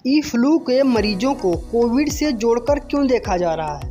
ई flu के मरीजों को कोविड से जोड़कर क्यों देखा जा रहा है?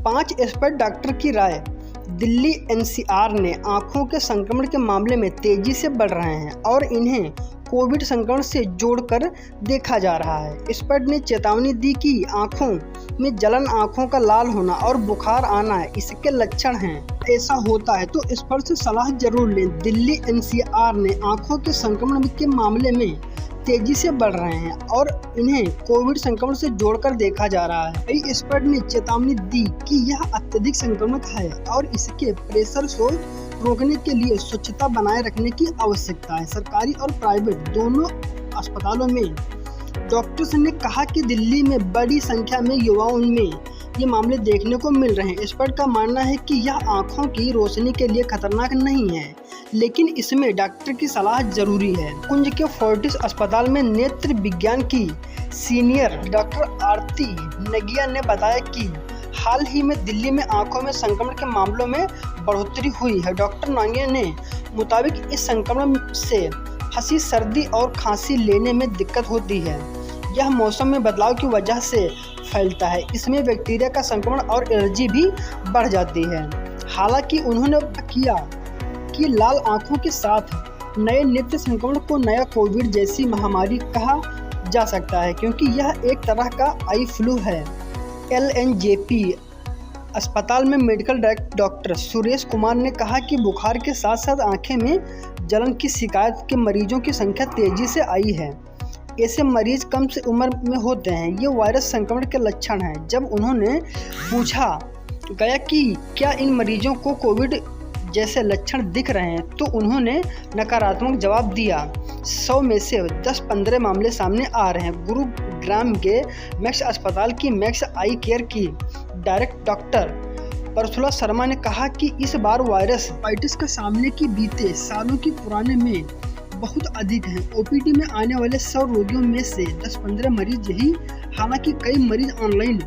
5 एक्सपर्ट डॉक्टर की राय। दिल्ली एनसीआर ने आंखों के संक्रमण के मामले में तेजी से बढ़ रहे हैं और इन्हें कोविड संक्रमण से जोड़कर देखा जा रहा है। एक्सपर्ट ने चेतावनी दी कि आंखों में जलन, आंखों का लाल होना और बुखार आना इसके लक्षण हैं। ऐसा होता है तो एक्सपर्ट से सलाह जरूर लें। दिल्ली एनसीआर ने आंखों के संक्रमण के मामले में तेजी से बढ़ रहे हैं और इन्हें कोविड संक्रमण से जोड़कर देखा जा रहा है। कई एक्सपर्ट ने चेतावनी दी कि यह अत्यधिक संक्रामक है और इसके प्रेशर को रोकने के लिए स्वच्छता बनाए रखने की आवश्यकता है। सरकारी और प्राइवेट दोनों अस्पतालों में डॉक्टर्स ने कहा कि दिल्ली में बड़ी संख्या में युवाओं में ये मामले देखने को मिल रहे हैं। एक्सपर्ट का मानना है कि यह आंखों की रोशनी के लिए खतरनाक नहीं है, लेकिन इसमें डॉक्टर की सलाह जरूरी है। कुंज के फोर्टिस अस्पताल में नेत्र विज्ञान की सीनियर डॉक्टर आरती नेगिया ने बताया कि हाल ही में दिल्ली में आंखों में संक्रमण के मामलों में बढ़ोतरी हुई है। डॉक्टर नेगिया ने मुताबिक इस संक्रमण से खांसी, सर्दी और खांसी लेने में दिक्कत होती है। यह मौसम में बदलाव की वजह से फैलता है। इसमें बैक्टीरिया का संक्रमण और एलर्जी भी बढ़ जाती है। हालांकि उन्होंने किया कि लाल आंखों के साथ नए नेत्र संक्रमण को नया कोविड जैसी महामारी कहा जा सकता है, क्योंकि यह एक तरह का आई फ्लू है। एलएनजेपी अस्पताल में medical director doctor Suresh Kumar ने कहा कि बुखार के साथ साथ आंखें में जलन की शिकायत के मरीजों की संख्या तेजी से आई है। ऐसे मरीज कम से उम्र में होते हैं। ये वायरस संक्रमण के लक्षण हैं। जब उन्होंने पूछा गया कि क्या इन मरीजों को कोविड जैसे लक्षण दिख रहे हैं, तो उन्होंने नकारात्मक जवाब दिया। 100 में से 10-15 मामले सामने आ रहे हैं। गुरुग्राम के मैक्स अस्पताल की मैक्स आई केयर की डायरेक्टर डॉक्टर परशुला शर्मा ने कहा कि इस बार वायरस हेपेटाइटिस का सामने की बीते सालों की पुराने में बहुत अधिक है। ओपीडी में आने वाले 100 रोगियों में से 10-15 मरीज ही, हालांकि कई मरीज ऑनलाइन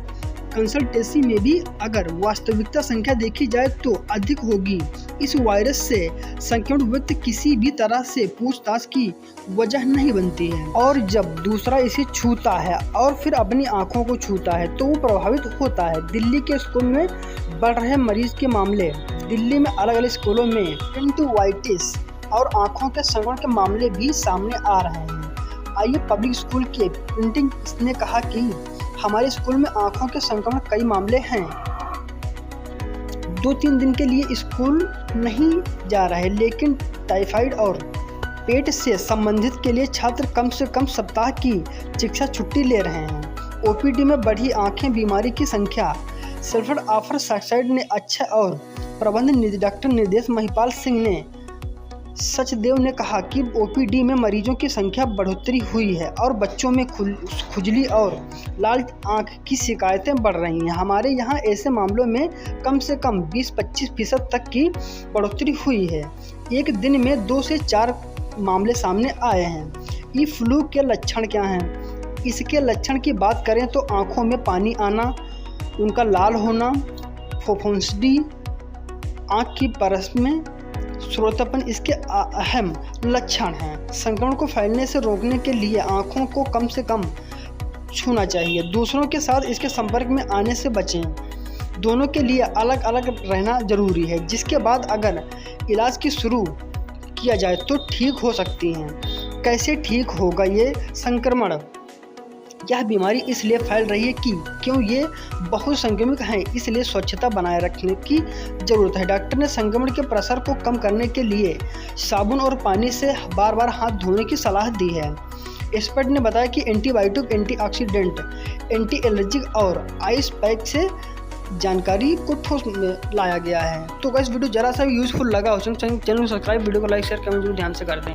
कंसल्टेंसी में भी, अगर वास्तविकता संख्या देखी जाए तो अधिक होगी। इस वायरस से संक्रमित व्यक्ति किसी भी तरह से पूछताछ की वजह नहीं बनती है और जब दूसरा इसे छूता है और फिर अपनी आंखों को छूता है तो वो प्रभावित होता है। दिल्ली के स्कूल में बढ़ रहे मरीज के मामले। दिल्ली में अलग अलग स्कूलों में कंजक्टिवाइटिस और आंखों के संक्रमण के मामले भी सामने आ रहे हैं। आइए पब्लिक स्कूल के प्रिंटिंग ने कहा कि हमारे स्कूल में आंखों के संक्रमण कई मामले हैं। 2-3 दिन के लिए स्कूल नहीं जा रहे, लेकिन टाइफाइड और पेट से संबंधित के लिए छात्र कम से कम सप्ताह की चिकित्सा छुट्टी ले रहे हैं। ओपीडी में बढ़ी आंखें बीमारी की संख्या। सल्फर ऑफर साइड ने अच्छा और प्रबंध डॉक्टर निर्देश महिपाल सिंह ने सचदेव ने कहा कि ओपीडी में मरीजों की संख्या बढ़ोतरी हुई है और बच्चों में खुजली और लाल आंख की शिकायतें बढ़ रही हैं। हमारे यहाँ ऐसे मामलों में कम से कम 20-25% तक की बढ़ोतरी हुई है। एक दिन में 2 से 4 मामले सामने आए हैं। ई फ्लू के लक्षण क्या हैं? इसके लक्षण की बात करें तो आंखों में पानी आना, उनका लाल होना, फफूंदी, आँख की परस में श्रोतापन इसके अहम लक्षण हैं। संक्रमण को फैलने से रोकने के लिए आंखों को कम से कम छूना चाहिए। दूसरों के साथ इसके संपर्क में आने से बचें। दोनों के लिए अलग अलग रहना जरूरी है, जिसके बाद अगर इलाज की शुरू किया जाए तो ठीक हो सकती हैं। कैसे ठीक होगा ये संक्रमण? यह बीमारी इसलिए फैल रही है कि क्यों ये बहुत संक्रमित है, इसलिए स्वच्छता बनाए रखने की जरूरत है। डॉक्टर ने संक्रमण के प्रसार को कम करने के लिए साबुन और पानी से बार बार हाथ धोने की सलाह दी है। एक्सपर्ट ने बताया कि एंटीबायोटिक, एंटीऑक्सीडेंट, एंटी एलर्जिक और आइस पैक से जानकारी को ठोस में लाया गया है। तो गाइस वीडियो जरा सा यूजफुल लगा हो चैनल को सब्सक्राइब, वीडियो को लाइक शेयर कमेंट ध्यान से कर दें।